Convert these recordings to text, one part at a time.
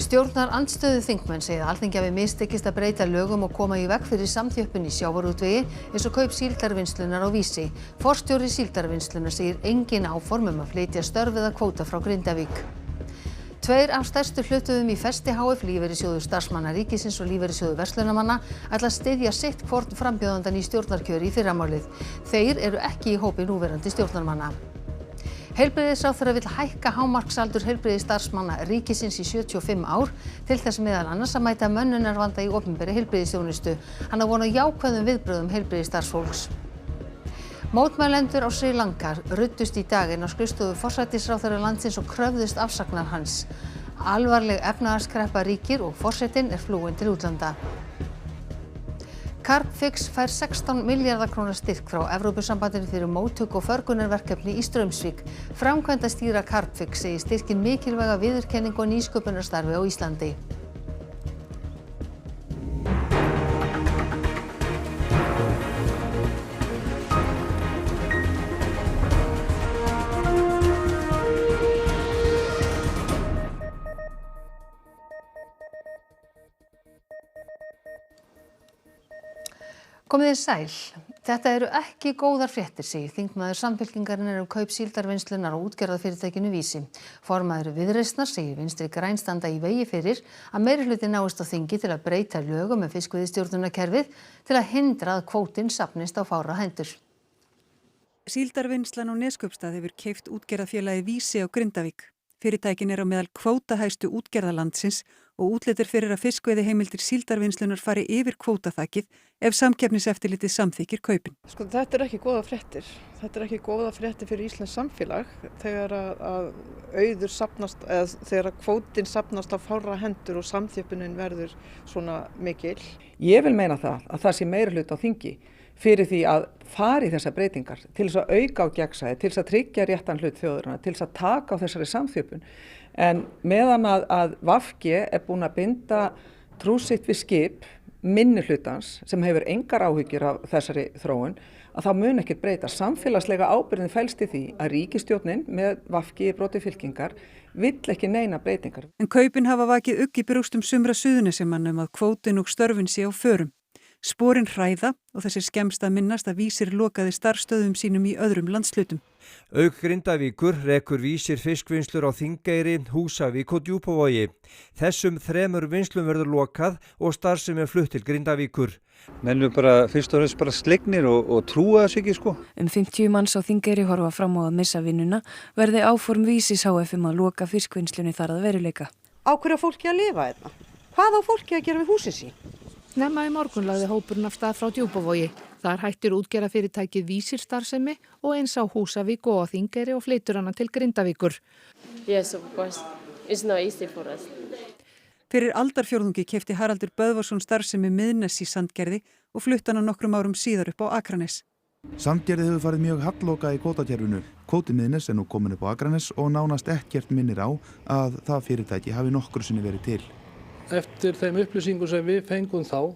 Stjórnarandstöðu þingmenn segja að Alþingi hafi mistekist að breyta lögum og koma í veg fyrir samþjöppun í sjávarútvegi eins og kaup síldarvinnslunnar á Vísi. Forstjóri síldarvinnslunnar segir engin áform að flytja störf eða kvóta frá Grindavík. Tveir af stærstu hluthöfum í Festi hf, Lífeyrissjóður starfsmanna ríkisins og Lífeyrissjóður verslunarmanna, ætla að styðja sitt hvorn frambjóðandann í stjórnarkjöri í fyrramálið. Þeir eru ekki í hópi núverandi stjórnarmanna. Heilbrigðisráðherra vill hækka hámarksaldur heilbrigðisstarfsmanna ríkisins í 75 ár til þess meðal annars að mæta mönnunarvanda í opinberri heilbrigðisþjónustu. Hann á von á jákvæðum viðbrögðum heilbrigðisstarfsfólks. Mótmælendur á Sri Lanka ruddust í dag inn á skrifstofu forsætisráðherra landsins og kröfðust afsagnar hans. Alvarleg efnahagskreppa ríkir og forsetinn flúinn til útlanda. Carbfix fær 16 milljarða króna styrk frá Evrópusambandinu fyrir móttöku og förgunarverkefni í Straumsvík. Framkvæmdastýra Carbfix segir styrkin mikilvæga viðurkenningu og nýsköpunarstarfi á Íslandi. Komið þið sæl. Þetta eru ekki góðar fréttir, segir þingmaður Samfylkingarinnar kaup síldarvinnslunnar á útgerðarfyrirtækinu Vísi. Formaður Viðreisnar segir Vinstri græn standa í vegi fyrir að meirihluti náist á þingi til að breyta lögum með fiskveiðistjórnarkerfið til að hindra að kvótinn safnist á fárra hendur. Síldarvinnslan á Neskaupstað hefur keypt útgerðarfélagið Vísi á Grindavík. Fyrirtækin á meðal kvótahæstu útgerðarlandsins og útlit fyrir að fiskveiðiheimildir síldarvinnslunar fari yfir kvótaþakið ef samkeppniseftirlitið samþykkir kaupin. Þetta ekki góða fréttir. Þetta ekki góða fréttir fyrir íslenskt samfélag þegar að auður safnast, eða þegar að kvótinn safnast á fárra hendur og samþjöppunin verður svona mikil. Ég vil meina það sé meirihluti á þingi fyrir því að fara í þessar breytingar til þess að auka á gegnsæi, til þess að tryggja réttan hlut þjóðarinnar, til þess að taka á þessari samþjöppun. En meðan að VG búin að binda trú sitt við skip minnihlutans sem hefur engar áhyggjur af þessari þróun, að þá mun ekkert breyta. Samfélagslega ábyrgðin felst í því að ríkisstjórnin með VG í broti fylkingar vill ekki neina breytingar. En kaupin hafa vakið ugg í brjóstum sumra Suðurnesjamanna að kvótin og störfin sé á förum. Sporin hræða og þessi skemmst að minnast að Vísir lokaði starfsstöðum sínum í öðrum landshlutum. Auk Grindavíkur rekur Vísir fiskvinnslur á Þingeyri, Húsavík og Djúpavogi. Þessum 3 vinnslum verður lokað og starfsemi flutt til Grindavíkur. Menn eru fyrst og fremst slegnir og trúa þessu ekki sko. 50 manns á Þingeyri horfa fram á að missa vinnuna, verði áform Vísis hf að loka fiskvinnslunni þar að veruleika. Á hverju fólki að lifa hérna? Hvað á fólki að gera við húsið sín? Snemma í morgun lagði hópurinn af stað frá Djúpavogi. Þar hættir útgerðarfyrirtækið Vísir starfsemi og eins á Húsavík og á Þingeyri og flytur hana til Grindavíkur. Yes, of course. It's not easy for us. Fyrir aldarfjórðungi keypti Haraldur Böðvarsson starfsemi Miðness í Sandgerði og flutti hana nokkrum árum síðar upp á Akranes. Sandgerði hefur farið mjög hallokað í kvótakerfinu. Kvóti Miðness nú komin upp á Akranes og nánast ekkert minnir á að það fyrirtæki hafi nokkru sinni verið til. Eftir þeim upplýsingum sem við fengum þá,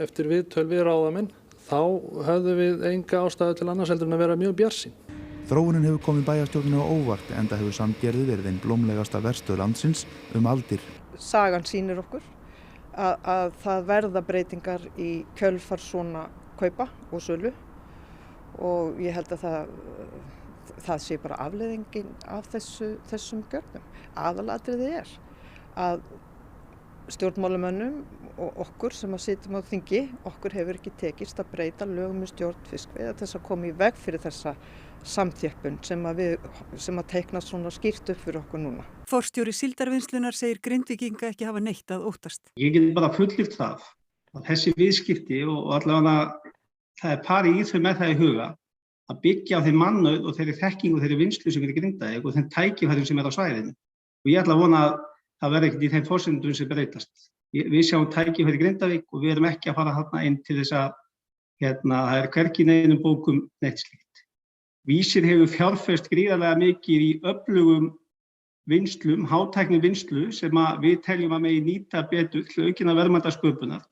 eftir viðtöl við ráðamenn, þá höfðum við enga ástæðu til annars heldur en að vera mjög bjartsýn. Þróunin hefur komið bæjarstjórninu á óvart enda hefur Sandgerði verið einn blómlegasta verstöð landsins aldir. Sagan sýnir okkur að það verða breytingar í kjölfar svona kaupa og sölu og ég held að það sé bara afleiðingin af þessum gjörnum. Aðalatriðið að stjórnmálamönnum og okkur sem að sitjum á þingi, okkur hefur ekki tekist að breyta lögum stjórn fiskveiða til þess að koma í veg fyrir þessa samþjöppun sem að teikna svona skýrt upp fyrir okkur núna. Forstjóri síldarvinnslunnar segir Grindvíkinga ekki hafa neitt að óttast. Ég get bara fullyrt það að þessi viðskipti og allavega það farið í þau með það í huga að byggja á þeim mannauð og þeirri þekkingu og þeirri vinnslu sem er í Grindavík og þeim tækifærum sem á svæðinu. Og ég ætla að vona að það verður ekkert í þeim forsendum sem breytast. Við sjáum tækifæri í Grindavík og við erum ekki að fara þarna inn til þess að það er hvergi í neinum bókum neitt slíkt. Vísir hefur fjárfest gríðarlega mikið í öflugum vinnslum, hátækni vinnslu sem við teljum að megi nýta betur til aukinnar verðmætasköpunar.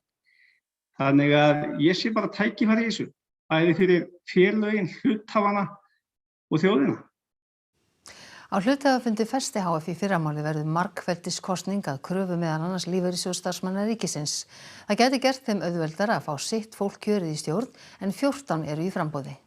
Þannig að ég sé bara tækifæri í þessu, bæði fyrir félögin, hluthafana og þjóðina. Á hluthafafundi Festi hf. Í fyrramáli verður margfeldiskosning að kröfu meðal annars lífeyrissjóðsstarfsmanna ríkisins. Það gæti gert þeim auðveldara að fá sitt fólk kjörið í stjórn en 14 eru í framboði.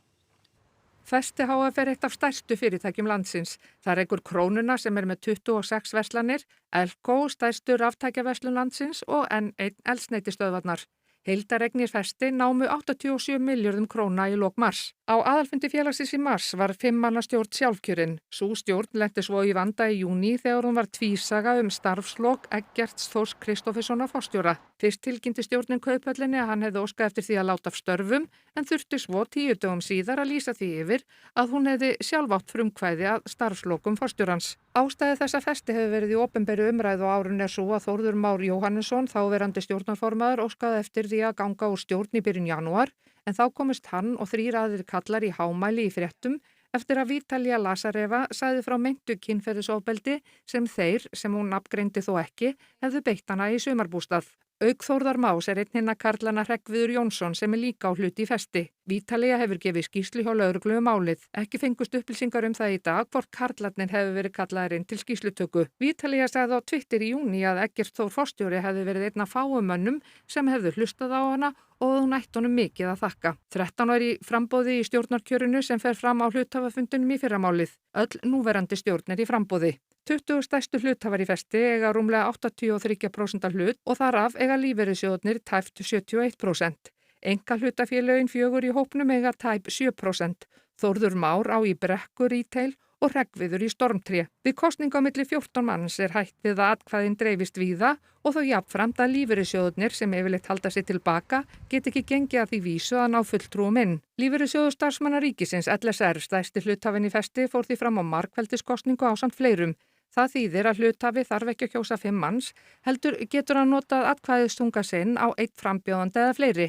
Festi hf. Eitt af stærstu fyrirtækjum landsins. Það rekur Krónuna sem með 26 verslanir, Elko stærstu raftækjaverslun landsins og N1 eldsneytistöðvarnar. Heildareignir Festi námu 87 milljörðum króna í lok mars. Á aðalfundi félagsins í mars var 5 manna stjórn sjálfkjörin. Sú stjórn lenti svo í vanda í júní þegar hún var tvísaga starfslok Eggerts Þórs Kristóferssonar forstjóra. Fyrst tilkynnti stjórnin Kauphöllinni að hann hefði óskað eftir því að láta af störfum en þurfti svo 10 dögum síðar að lýsa því yfir að hún hefði sjálf átt frumkvæði að starfslokum forstjórans. Ástæði þess að Festi hefur verið í opinberu umræðu á árinu svo að Þórður Már Jóhannesson, þáverandi stjórnarformaður, óskaði eftir því að ganga úr stjórn í byrjun janúar, en þá komist hann og 3 aðrir kallar í hámæli í fréttum eftir að Vítalía Lazareva sagði frá meintu kynferðisofbeldi sem þeir, sem hún nafngreindi þó ekki, hefðu beitt hana í sumarbústað. Auk Þórðar Más einn hinna karlana Hreggviður Jónsson sem líka á hlut í Festi. Vítalía hefur gefið skýrslu hjá lögreglu málið. Ekki fengust upplýsingar það í dag hvort karlarnir hefur verið kallaðir inn til skýrslutöku. Vítalía sagði á Twitter í júní að Eggert Þór forstjóri hefði verið einn af fáum mönnum sem hefðu hlustað á hana og hún ætti honum mikið að þakka. 13 í framboði í stjórnarkjörinu sem fer fram á hluthafafundinum í fyrramálið. Öll núverandi stjórn í framboði. 20 stærstu hluthafar í Festi eiga rúmlega 83% hlut og þar af eiga lífeyrissjóðirnir tæpt 71%. Enga hlutafélögin 4 í hópnum eiga tæp 7%. Þórður Már á í Brekku Retail og Hreggviður í Stormtré. Við kosningu á milli 14 manns hætt við að atkvæðin dreifist víða og þó jafnframt að lífeyrissjóðirnir sem yfirleitt halda sig tilbaka get ekki gengið að því vísu að ná fulltrúum inn. Lífeyrissjóður starfsmanna ríkisins LSR, stærsti hluthafinn í Festi, fór því fram á margfeldiskosningu ásamt fleirum. Það þýðir að hluthafi þarf ekki að kjósa 5 manns, heldur getur hann notað atkvæðistunga sinn á einn frambjóðandi eða fleiri.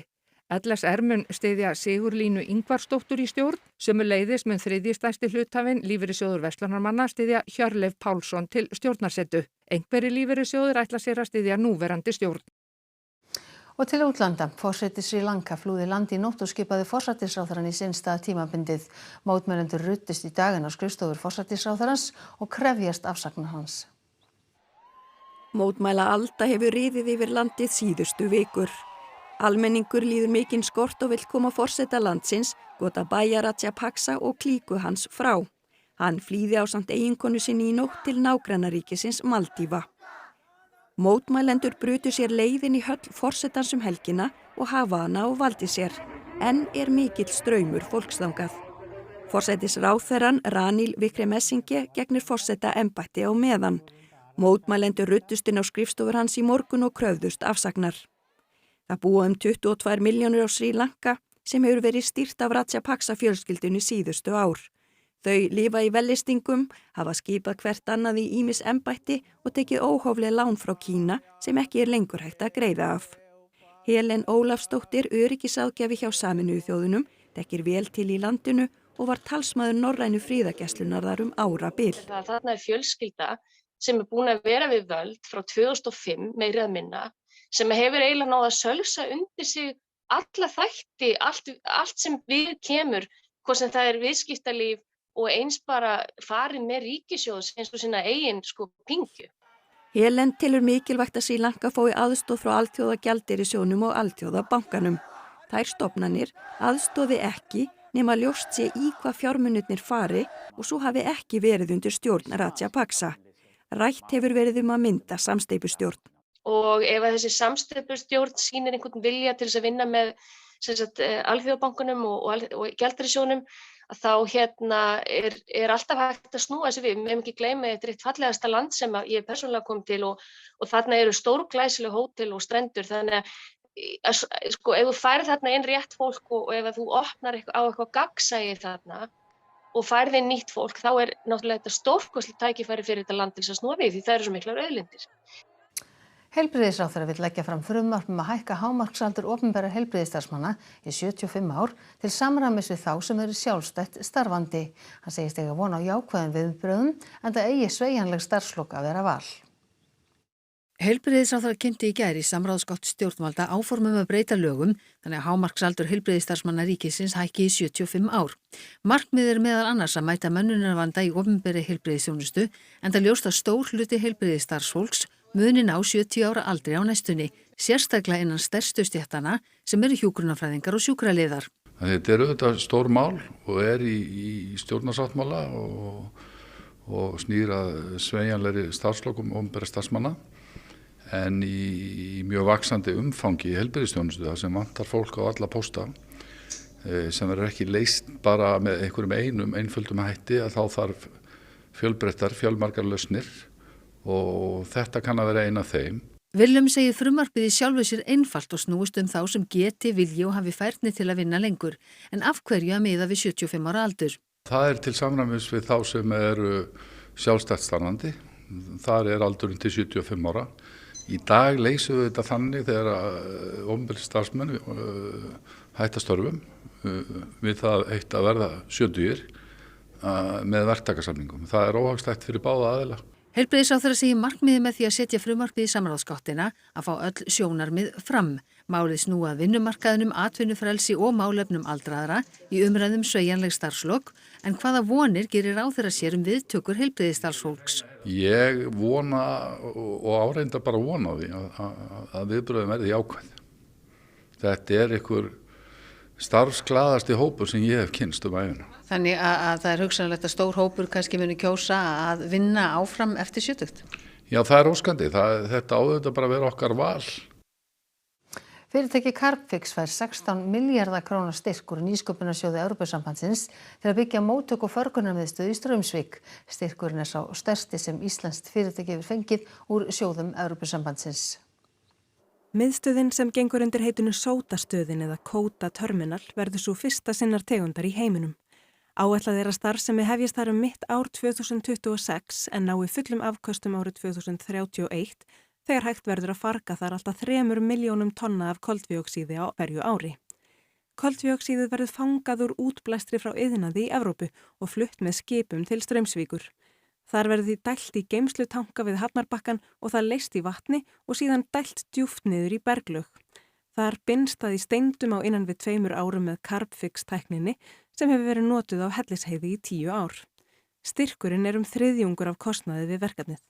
LSR mun styðja Sigurlínu Ingvarsdóttur í stjórn, sömuleiðis mun 3. stærsti hluthafinn Lífeyrissjóður verslunarmanna styðja Hjörleif Pálsson til stjórnarsetu. Einhverjir lífeyrissjóðir ætla sér að styðja núverandi stjórn. Og til útlanda, forseti Sri Lanka flúði land í nótt og skipaði forsætisráðherrann í sinn stað tímabundið. Mótmælendur ruddust í daginn á skrifstofur forsætisráðherrans og krefjast afsagnar hans. Mótmæla alda hefur riðið yfir landið síðustu vikur. Almenningur líður mikinn skort og vill koma forseta landsins, Gotabaya Rajapaksa og klíku hans frá. Hann flýði ásamt eiginkonu sinni í nótt til nágrannaríkisins Maldíva. Mótmælendur brutu sér leiðin í höll forsetans helgina og hafa hana á valdi sér, en mikill straumur fólksþangað. Forsætisráðherrann Ranil Wickremesinghe gegnir forseta embætti á meðan. Mótmælendur ruddust inn á skrifstofur hans í morgun og kröfðust afsagnar. Það búa 22 milljónir á Sri Lanka sem hefur verið stýrt af Rajapaksa fjölskyldunni síðustu ár. Þau lifa í vellistingum, hafa skipað hvert annað í ýmis embætti og tekið óhófleg lán frá Kína sem ekki lengur hægt að greiða af. Helen Ólafsdóttir, öryggisáðgjafi hjá Sameinuðu þjóðunum, þekkir vel til í landinu og var talsmaður norrænu friðargæslunnar þar árabil. Þarna fjölskylda sem búin að vera við völd frá 2005 meira að minna, sem hefur eiginlega náð að sölsa undir sig alla þætti, allt sem við kemur, hvort sem það viðskiptalíf og eins bara farið með ríkissjóðs eins og sína eigin pingju. Helen telur mikilvægt að Sri Lanka fái aðstoð frá Alþjóðagjaldeyrissjóðnum og Alþjóðabankanum. Þær stofnanir aðstoði ekki nema ljóst sé í hvað fjármunirnir fari og svo hafi ekki verið undir stjórn Rajapaksa. Rætt hefur verið að mynda samsteypustjórn. Og ef þessi samsteypustjórn sýnir einhvern vilja til þess að vinna með Alþjóðabankanum og Gjaldeyrissjóðnum, þá alltaf hægt að snúa þessu við. Við ekki gleyma þetta eitt fallegasta land sem ég persónulega kom til og þarna eru stórglæsileg hótel og strendur. Þannig að ef þú færð þarna inn rétt fólk og ef þú opnar á eitthvað gagnsæi þarna og færð inn nýtt fólk, þá náttúrulega þetta stórkostlegt tækifæri fyrir þetta land til þess að snúa við því það eru svo miklar auðlindir. Heilbrigðisráðherra vill leggja fram frumvarp að hækka hámarksaldur opinberra heilbrigðisstarfsmanna í 75 ár til samræmis við þá sem eru sjálfstætt starfandi. Hann segist eiga von á jákvæðum viðbrögðum enda eigi sveigjanleg starfslok að vera val. Heilbrigðisráðherra kynnti í gær í samráðsgátt stjórnvalda áformum að breyta lögum þannig að hámarksaldur heilbrigðisstarfsmanna ríkisins hækki í 75 ár. Markmið meðal annars að mæta mönnunarvanda í opinberri heilbrigðisþjónustu enda ljóst að stór hluti heilbrigðisstarfsfólks muni ná 70 ára aldri á næstunni, sérstaklega innan stærstu stéttanna sem eru hjúkrunarfræðingar og sjúkraliðar. Þetta auðvitað stór mál og í stjórnarsáttmála og snýr að sveigjanlegri starfslokum opinberra starfsmanna. En í mjög vaxandi umfangi í heilbrigðisþjónustu þar sem vantar fólk á alla pósta sem verður ekki leyst bara með einhverjum einföldum hætti að þá þarf fjölmargar lausnir og þetta kann að vera ein af þeim. Willum segir frumvarpið í sjálfu sér einfalt og snúist þá sem geti, vilji og hafi færni til að vinna lengur, en af hverju að miða við 75 ára aldur? Það til samræmis við þá sem eru sjálfstætt starfandi, þar aldurinn til 75 ára. Í dag leysum við þetta þannig þegar opinberir starfsmenn hætta störfum við það eitt að verða 70 með verktakasamningum. Það óhagstætt fyrir báða aðila. Heilbrigðisráðherra segir markmiðið með því að setja frumvarpið í samráðsgáttina að fá öll sjónarmið fram. Málið snúa að vinnumarkaðnum, atvinnufrelsi og málefnum aldraðra í umræðum sveigjanleg starfslok, en hvaða vonir gerir ráðherra sér viðtökur heilbrigðisstarfsfólks? Ég vona og áreindar bara vona á því að viðbröðum verði jákvæð. Þetta einhver starfsglaðasti hópur sem ég hef kynnst ævina. Þannig að það hugsanlegt að stór hópur kannski muni kjósa að vinna áfram eftir 70? Já, það óskandi. Þetta áður bara vera okkar val. Fyrirtæki Carbfix fær 16 milljarða króna styrk úr nýsköpunarsjóði Evrópusambandsins til að byggja móttöku- og förgunarmiðstöð í Straumsvík. Styrkurinn sá stærsti sem íslenskt fyrirtæki hefur fengið úr sjóðum Evrópusambandsins. Miðstöðin sem gengur undir heitinu Sótastöðin eða Kóta Terminal verður svo fyrsta sinnar tegundar í heiminum. Áætlað að starfsemi hefjist þar mitt ár 2026 en nái fullum afköstum árið 2031 þegar hægt verður að farga þar alltaf 3 milljónum tonna af koltvíoxíði á hverju ári. Koltvíoxíðið verður fangað úr útblæstri frá iðnaði í Evrópu og flutt með skipum til Straumsvíkur. Þar verður því dælt í geymslutanka við Hafnarbakkann og það leyst í vatni og síðan dælt djúpt niður í berglög. Þar binst það í steindum á innan við 2 árum með Carbfix-tækninni sem hefur verið notuð á Hellisheiði í 10 ár. Styrkurinn 3/3 af kostnaði við verkefnið.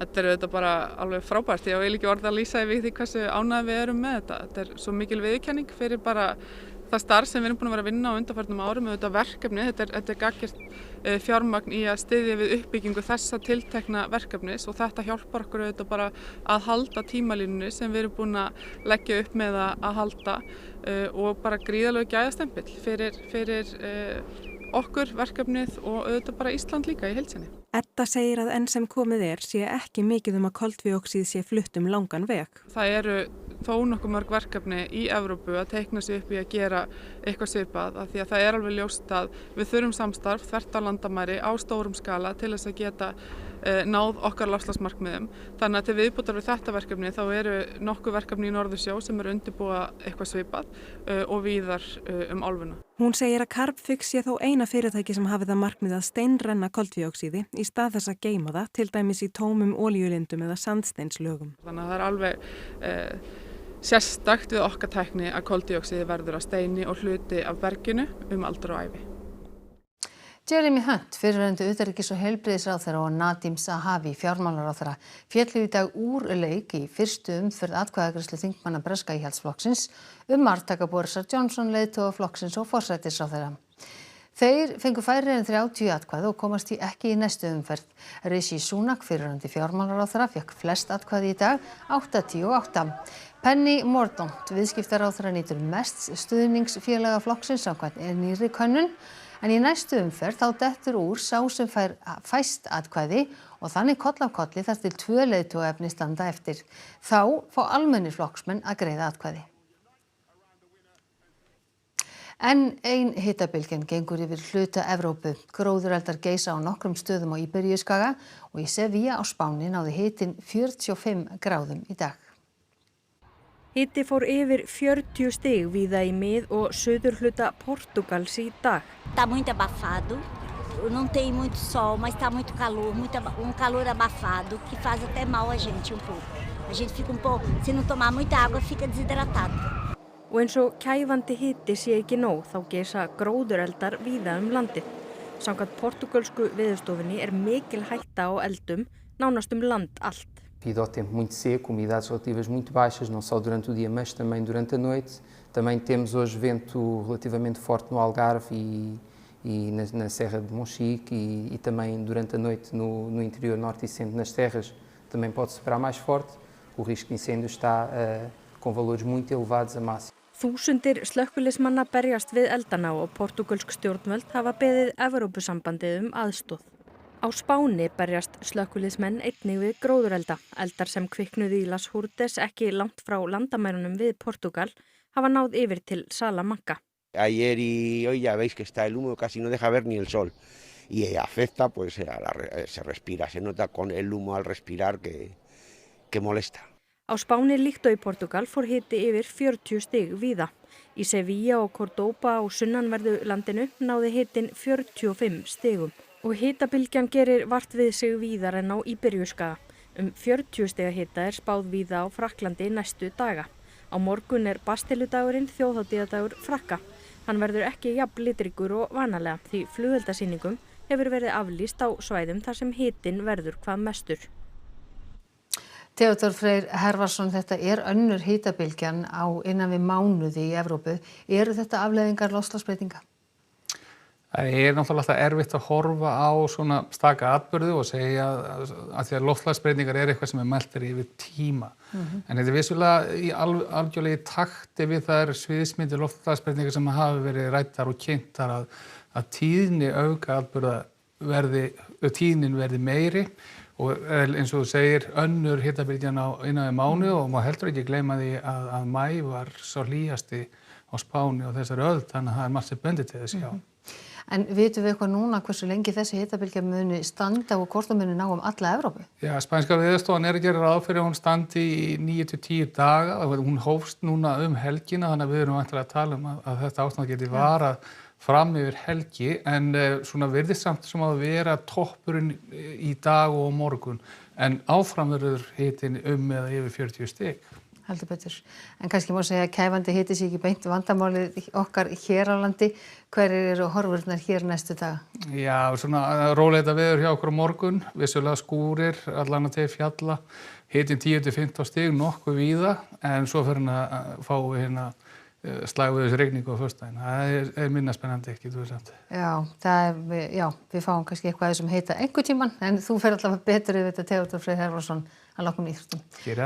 Þetta auðvitað bara alveg frábært. Ég vil ekki orða að lýsa við því hversu ánægð við erum með þetta. Þetta svo mikil viðurkenning fyrir bara það starf sem við erum búin að vera að vinna á undanfarnum árum með þetta verkefni. Þetta gaggjart fjármagn í að styðja við uppbyggingu þessa tiltekna verkefnis og þetta hjálpar okkur auðvitað bara að halda tímalínunni sem við erum búin að leggja upp með að halda og bara gríðarlegu gæðastempill fyrir okkur verkefnið og auðvitað bara Ísland líka í heild sinni. Edda segir að enn sem komið sé ekki mikið að koltvíoxíð sé flutt langan veg. Það eru þó nokkuð mörg verkefni í Evrópu að teikna sig upp í að gera eitthvað svipað af því að það alveg ljóst að við þurfum samstarf þvert á landamæri á stórum skala til þess að geta náð okkar loftslagsmarkmiðum. Þannig að til viðbótar við þetta verkefni þá eru nokkuð verkefni í Norðursjó sem eru undirbúa eitthvað svipað og víðar álfuna. Hún segir að Carbfix sé þó eina fyrirtæki sem hafi það markmið að steinrenna koltvíoxíði í stað þess að geyma það, til dæmis í tómum olíulindum eða sandsteinslögum. Þannig að það alveg sérstakt við okkar tækni að koltvíoxíði verður að steini og hluti af berginu aldur og ævi. Jeremy Hunt, fyrrverandi utanríkis- og heilbrigðisráðherra og Nadim Zahavi, fjármálaráðherra, féllu í dag úr leik í fyrstu umferð atkvæðagreiðslu þingmanna breska íhaldsflokksins arftaka Borisar Johnson leiðtoga flokksins og forsætisráðherra. Þeir fengu færri en 30 atkvæði og komast ekki í næstu umferð. Rishi Sunak, fyrrverandi fjármálaráðherra, fékk flest atkvæði í dag, 88. Penny Mordaunt, viðskiptaráðherra, nýtur mest stuðningsfélaga flokksins samkvæmt nýrri könnun. En í næstu umferð þá dettur úr sá sem fær fæst atkvæði og þannig koll af kolli þar til 2 leiðtogaefni standa eftir. Þá fá almennir flokksmenn að greiða atkvæði. Enn ein hitabylgjan gengur yfir hluta Evrópu. Gróðureldar geisa á nokkrum stöðum á Íberíuskaga og í Sevilla á Spáni náði hitinn 45 gráðum í dag. Hiti fór yfir 40 stig víða í mið- og suðurhluta Portúgals í dag. Tá muito abafado. não tem muito sol, mas está muito calor, calor abafado, que faz até mal a gente pouco. A gente fica pouco, se não tomar muita água, fica desidratado. Og eins og kæfandi hiti sé ekki nóg, þá geisa gróðureldar víða landið. Samkvæmt portugalsku veðurstofunni mikil hætta á eldum nánast land allt. Devido ao tempo muito seco, umidades relativas muito baixas, não só durante o dia, mas também durante a noite. Também temos hoje vento relativamente forte no Algarve e na Serra de Monchique e também durante a noite no interior norte e centro, nas terras, também pode soprar mais forte. O risco de incêndio está com valores muito elevados a máximo. Þúsundir slökkviliðsmanna berjast við eldana og portugalsk stjórnvöld hafa beðið Evrópusambandið aðstoð. Á Spáni berjast slökkviliðsmenn einnig við gróðurelda. Eldar sem kviknuðu í Las Hurdes ekki langt frá landamærunum við Portugal hafa náð yfir til Salamanca. Ayer y hoy ya veis que está el humo, casi no deja ver ni el sol. Y afecta, pues se respira, se nota con el humo al respirar que molesta. Á Spáni líkt og í Portugal fór hiti yfir 40 stig víða. Í Sevilla og Córdoba á sunnanverðu landinu náði hitin 45 stigum. Og hitabylgjan gerir vart við sig víðar en á Íberíuskaga. 40 stiga hita spáð víða á Frakklandi næstu daga. Á morgun Bastiludagurinn, þjóðhátíðardagur Frakka. Hann verður ekki jafn litríkur og vanalega því flugeldasýningum hefur verið aflýst á svæðum þar sem hitin verður hvað mestur. Theodór Freyr Hervarsson, þetta önnur hitabylgjan á innan við mánuði í Evrópu. Eru þetta afleiðingar loftslagsbreytinga? Það náttúrulega alltaf erfitt að horfa á svona staka atburði og segja að því að loftslagsbreytingar eitthvað sem mælt yfir tíma. En þetta vissulega algjörlega í takti við þær sviðsmyndir loftslagsbreytingar sem hafa verið ræddar og kynntar að tíðni aukaatburða tíðnin verði meiri og eins og þú segir önnur hitabylgjan innan við mánuð og maður heldur ekki gleyma því að maí var sá hlýjasti á Spáni og þessari öld, þannig að það margt sem bendir til þess, já. En vitum við eitthvað núna hversu lengi þessi hitabylgja muni standa og hvort það muni ná alla Evrópu? Já, spænska veðurstofan að gera ráð fyrir að hún standi í 9-10 daga. Hún hófst núna helgina, þannig að við erum væntanlega að tala að þetta ástand geti varað fram yfir helgi, en svona virðist samt sem að vera toppurinn í dag og morgun. En áfram verður hitin eða yfir 40 stig. Heldur betur. En kannski má segja að kæfandi hiti sé ekki beint vandamálið okkar hér á landi. Hverjir eru horfurnar hér næstu daga? Já, svona róleita veður hjá okkur á morgun, vissulega skúrir, allan til fjalla, hitin 10-15 stig, nokkuð víða, en svo fyrir að fá slag við þessu regningu á föstudaginn. Það minna spennandi, getur við sagt. Já, við fáum kannski eitthvað sem heita einhvern tímann, en þú fer allavega betur yfir þetta Theodór Freyr Hervarsson að loknum íþróttum.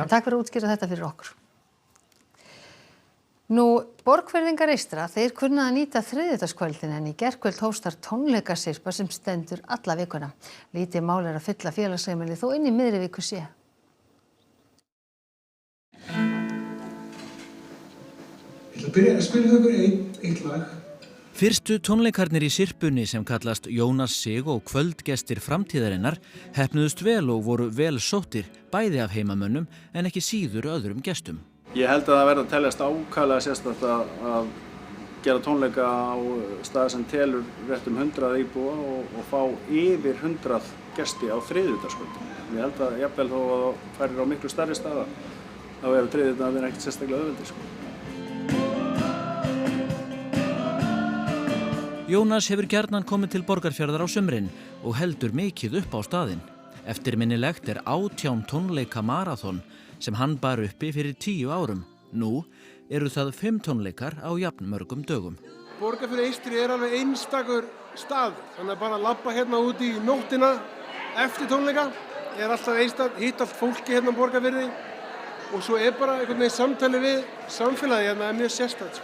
Takk fyrir að útskýra þetta fyrir okkur. Borgfirðingar eystra, þeir kunna að nýta þriðjudagskvöldin en í gærkvöld hófst tónleikasyrpa sem stendur alla vikuna. Lítið mál að fylla félagsheimilið þó inn í miðri viku sé. Ég ætla að byrja að spila ykkur eitt lag. Fyrstu tónleikarnir í syrpunni sem kallast Jónas Sig og kvöldgestir framtíðarinnar heppnuðust vel og voru vel sóttir, bæði af heimamönnum en ekki síður öðrum gestum. Ég held að það verði að teljast ákaflega sérstakt að gera tónleika á stað sem telur rétt 100 íbúa og fá yfir 100 gesti á þriðjudagskvöldin. Ég held að jafnvel þó að það færir á miklu stærri staða, þá þriðjudagurinn ekkert sérstaklega auðveldur. Jónas hefur gjarnan komið til Borgarfjarðar á sumrin og heldur mikið upp á staðinn. Eftirminnilegt 18 tónleika maraþon sem hann bar uppi fyrir 10 árum. Nú eru það 5 tónleikar á jafn mörgum dögum. Borgarfjörður Eystri alveg einstakur stað, þannig að bara labba hérna út í nóttina eftir tónleika alltaf einstak, hitt allt fólki hérna á Borgarfirði og svo bara einhvern veginn samtali við samfélagi hérna mjög sérstakt.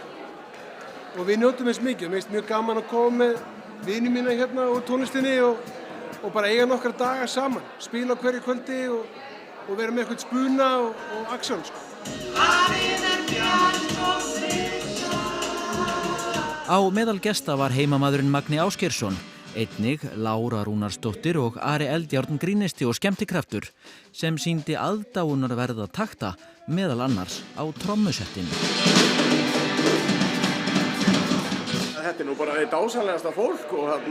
Og við njótum þess mikið, mér finnst mjög gaman að koma með vini mína hérna úr tónlistinni og bara eiga nokkra daga saman, spila hverju kvöldi og vera með eitthvað spuna og aksjón. Á meðal gesta var heimamaðurinn Magni Ásgeirsson, einnig Lára Rúnarsdóttir og Ari Eldjárn grínisti og skemmtikraftur sem sýndi aðdáunarverða takta meðal annars á trommusettinu. Þetta nú bara dásamlegasta fólk og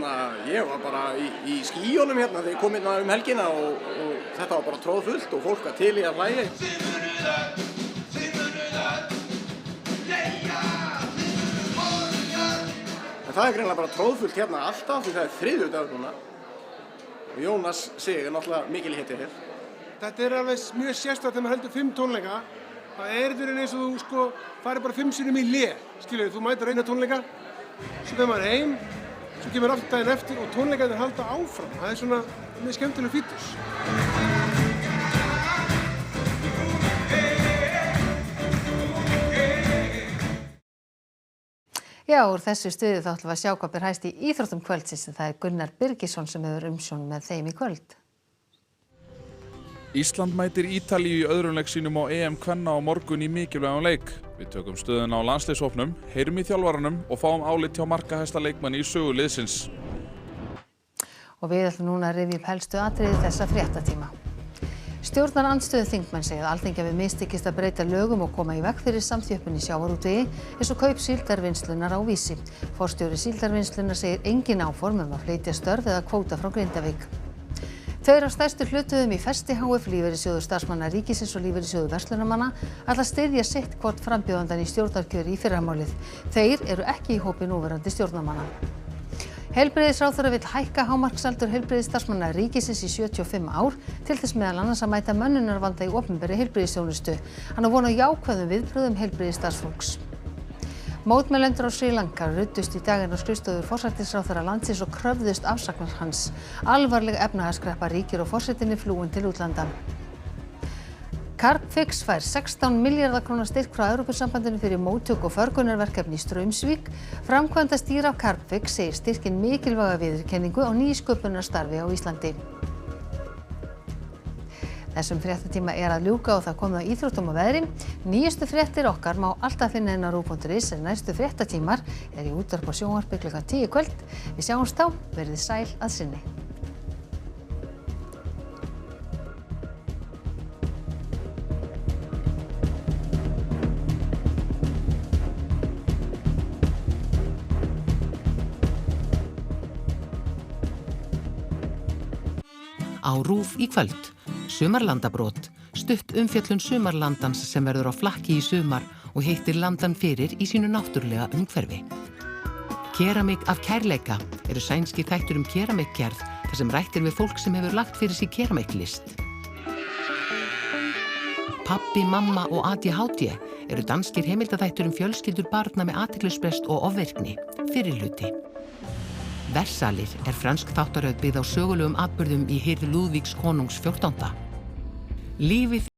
ég var bara í skýjunum hérna þegar ég kom hérna helgina og þetta var bara troðfullt og fólk var til í að hlæja. En það greinilega bara troðfullt hérna alltaf því það þriðjudagur núna. Og Jónas Sig náttúrulega mikil hitti hér. Þetta alveg mjög sérstakt þegar maður heldur 5 tónleika. Það fyrir eins og þú farið bara 5 sinnum í skilur þú mætir eina tónleika, svo fer maður heim, svo kemur aftur daginn eftir og tónleikarnir halda áfram. Það svona mjög skemmtileg fítus. Já, úr þessu stuði þá ætlum við að sjá hvað ber hæst í íþróttum kvöldsins. Það Gunnar Birgisson sem hefur umsjón með þeim í kvöld. Ísland mætir Ítalíu í öðrum leik sínum á EM kvenna á morgun í mikilvægum leik. Við tökum stöðuna á landsliðshópnum, heyrum í þjálfaranum og fáum álit hjá markahæsta leikmanni í sögu liðsins. Og við ætlum núna að rifja upp helstu atriði þessa fréttatíma. Stjórnarandstöðu þingmenn segja að Alþingi hafi mistekist að breyta lögum og koma í veg fyrir samþjöppun í sjávarútvegi eins og kaup síldarvinnslunnar á Vísi. Forstjóri síldarvinnslunnar segir engin áform að flytja störf eða kvóta frá Grindavík. Tveir af stærstu hluthöfum í Festi HF, Lífeyrissjóður starfsmanna ríkisins og Lífeyrissjóður verslunarmanna, ætla að styðja sitt hvort frambjóðandann í stjórnarkjöri í fyrramálið. Þeir eru ekki í hópi núverandi stjórnarmanna. Heilbrigðisráðherra vill hækka hámarksaldur heilbrigðisstarfsmanna ríkisins í 75 ár til þess meðal annars að mæta mönnunarvanda í opinberri heilbrigðisþjónustu. Hann á von á jákvæðum viðbrögðum heilbrigðisstarfsfólks. Mótmælendur á Sri Lanka ruddust í dag inn á skrifstofur forsætisráðherra landsins og kröfðust afsagnar hans. Alvarleg efnahagskreppa ríkir og forsetinn flúin til útlanda. Carbfix fær 16 milljarða króna styrk frá Evrópusambandinu fyrir móttöku og förgunarverkefni í Straumsvík. Framkvæmdastýra Carbfix segir styrkinn mikilvæga viðurkenningu á nýsköpunarstarfi á Íslandi. Þessum fréttatíma að ljúka og það komið á íþróttum og veðri. Nýjustu fréttir okkar má alltaf finna inn á ruv.is en næstu fréttatímar í útvarpi og sjónvarpi klukkan 10 í kvöld. Við sjáumst þá, verið sæl að sinni. Á RÚV í kvöld. Sumarlandabrót, stutt umfjöllun sumarlandans sem verður á flakki í sumar og heitir landan fyrir í sínu náttúrulega umhverfi. Keramik af kærleika eru sænskir þættir keramikgerð þar sem rætt við fólk sem hefur lagt fyrir sig keramiklist. Pabbi, mamma og ADHD eru danskir heimildaþættir fjölskyldur barna með athyglisbrest og ofvirkni, fyrri hluti. Versalir fransk þáttaröð byggð á sögulegum atburðum í hirð Lúðvíks konungs 14. Lífið